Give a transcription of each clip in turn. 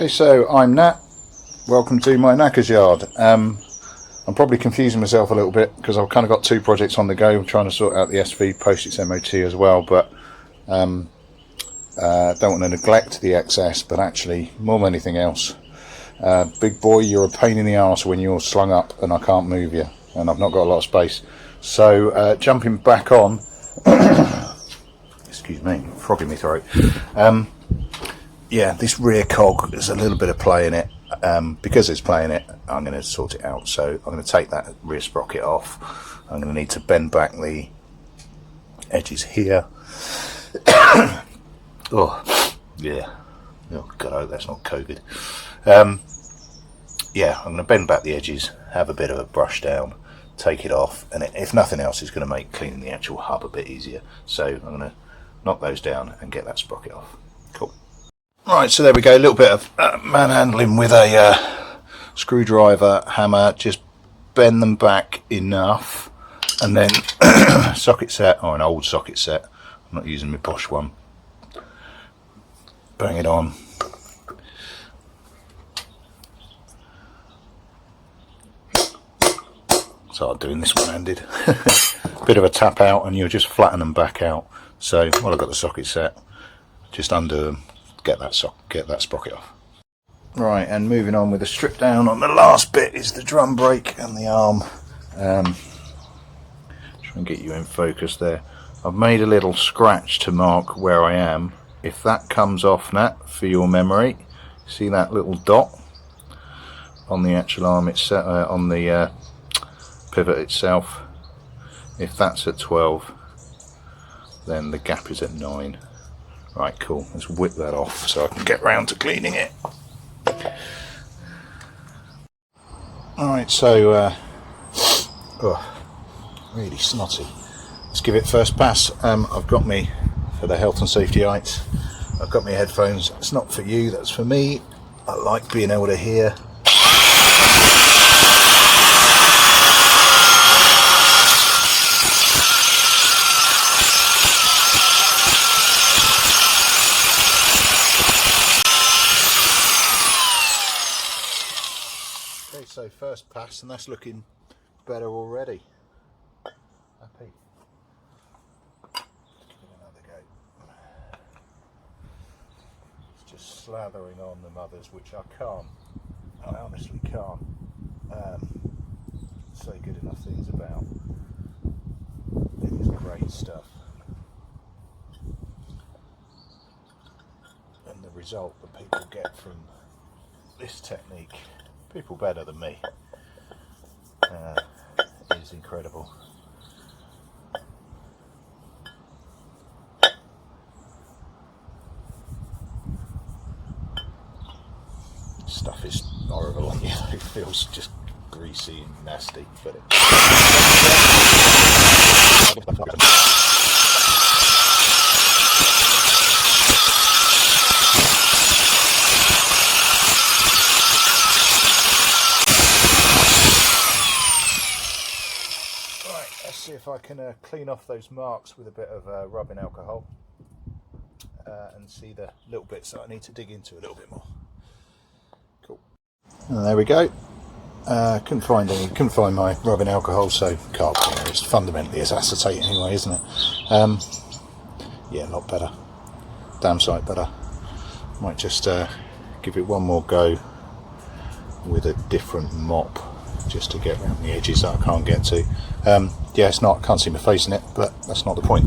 Okay, so I'm Nat. Welcome to my knacker's yard. I'm probably confusing myself a little bit because I've kind of got two projects on the go. I'm trying to sort out the SV post its MOT as well, but don't want to neglect the XS, but actually, more than anything else, big boy, you're a pain in the arse when you're slung up and I can't move you, and I've not got a lot of space. So jumping back on, excuse me, frog in my throat. Yeah, this rear cog, there's a little bit of play in it. Because it's playing it, I'm going to sort it out. So I'm going to take that rear sprocket off. I'm going to need to bend back the edges here. Oh, yeah. Oh, God, I hope that's not COVID. Yeah, I'm going to bend back the edges, have a bit of a brush down, take it off, and if nothing else, it's going to make cleaning the actual hub a bit easier. So I'm going to knock those down and get that sprocket off. Cool. Right, so there we go, a little bit of manhandling with a screwdriver, hammer, just bend them back enough, and then socket set, or an old socket set, I'm not using my posh one, bang it on. Start doing this one-handed. Bit of a tap out and you'll just flatten them back out. So while I've got the socket set, just undo them, get that sprocket off. Right, and moving on with the strip down, on the last bit is the drum brake and the arm. Try and get you in focus there. I've made a little scratch to mark where I am. If that comes off, Nat, for your memory, see that little dot on the actual arm itself, on the pivot itself? If that's at 12, then the gap is at 9. Right, cool, let's whip that off so I can get round to cleaning it. Alright, so really snotty. Let's give it first pass. I've got me, for the health and safety heights, I've got my headphones. It's not for you, that's for me. I like being able to hear. Okay, so first pass, and that's looking better already. Happy. Give it another go. It's just slathering on the mothers, which I can't. I honestly can't say good enough things about. It is great stuff. And the result that people get from this technique, people better than me, is incredible. Stuff is horrible on you, it feels just greasy and nasty, but see if I can clean off those marks with a bit of rubbing alcohol and see the little bits that I need to dig into a little bit more. Cool. And there we go. Couldn't find my rubbing alcohol, so carb cleaner is fundamentally is acetate anyway, isn't it? Yeah, a lot better. Damn sight better. Might just give it one more go with a different mop, just to get around the edges that I can't get to. Yeah, it's not, I can't see my face in it, but that's not the point.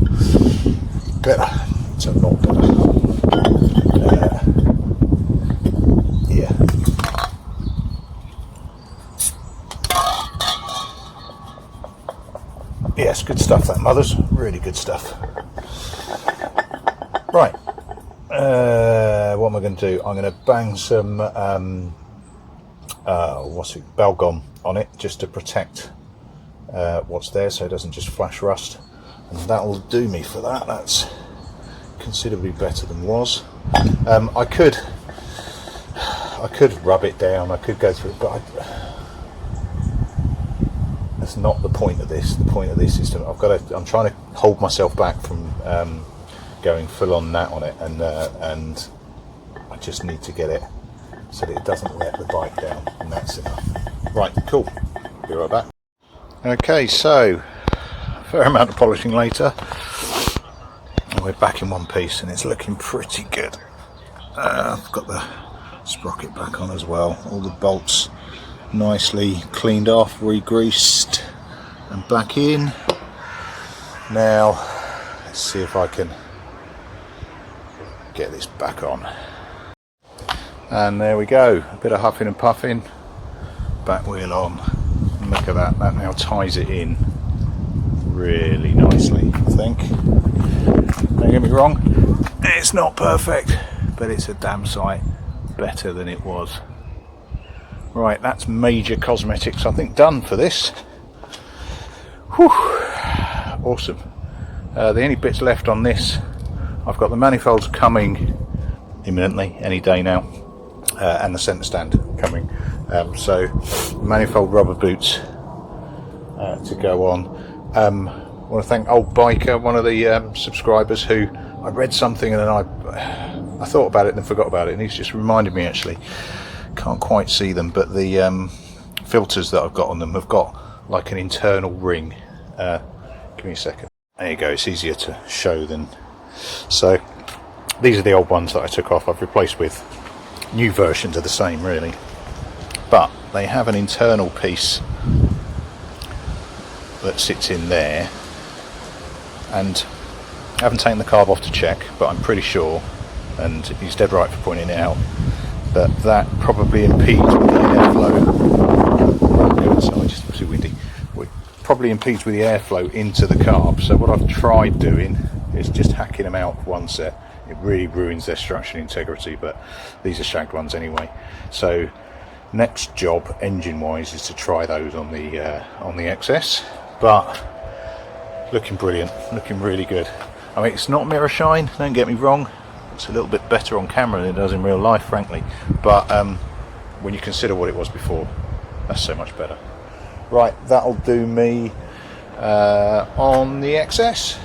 Better, it's a lot better. Yeah. Yes, good stuff that, mothers, really good stuff. Right, what am I going to do? I'm going to bang some Balgom on it, just to protect what's there so it doesn't just flash rust, and that'll do me for that. That's considerably better than was. I could rub it down, I could go through it, but that's not the point of this. The point of this is I'm trying to hold myself back from going full on Nat on it, and I just need to get it so that it doesn't let the bike down, and that's enough. Right, cool, be right back. Okay, so a fair amount of polishing later, and we're back in one piece and it's looking pretty good. I've got the sprocket back on as well, all the bolts nicely cleaned off, re-greased and back in. Now let's see if I can get this back on. And there we go, a bit of huffing and puffing, back wheel on. Look at that, that now ties it in really nicely, I think. Don't get me wrong, it's not perfect, but it's a damn sight better than it was. Right, that's major cosmetics I think done for this. Whew, awesome. The only bits left on this, I've got the manifolds coming imminently, any day now, and the centre stand coming. So manifold rubber boots to go on. I want to thank Old Biker, one of the subscribers, who I read something and then I thought about it and then forgot about it, and he's just reminded me actually. Can't quite see them, but the filters that I've got on them have got like an internal ring. Give me a second. There you go, it's easier to show than. So these are the old ones that I took off. I've replaced with new versions of the same really, but they have an internal piece that sits in there, and I haven't taken the carb off to check, but I'm pretty sure, and he's dead right for pointing it out, that probably impedes with the airflow. Sorry, just too windy. It probably impedes with the airflow into the carb. So what I've tried doing is just hacking them out one set. It really ruins their structural integrity, but these are shagged ones anyway. So next job, engine-wise, is to try those on the XS. But looking brilliant, looking really good. I mean, it's not mirror shine, don't get me wrong. It's a little bit better on camera than it does in real life, frankly. But when you consider what it was before, that's so much better. Right, that'll do me on the XS.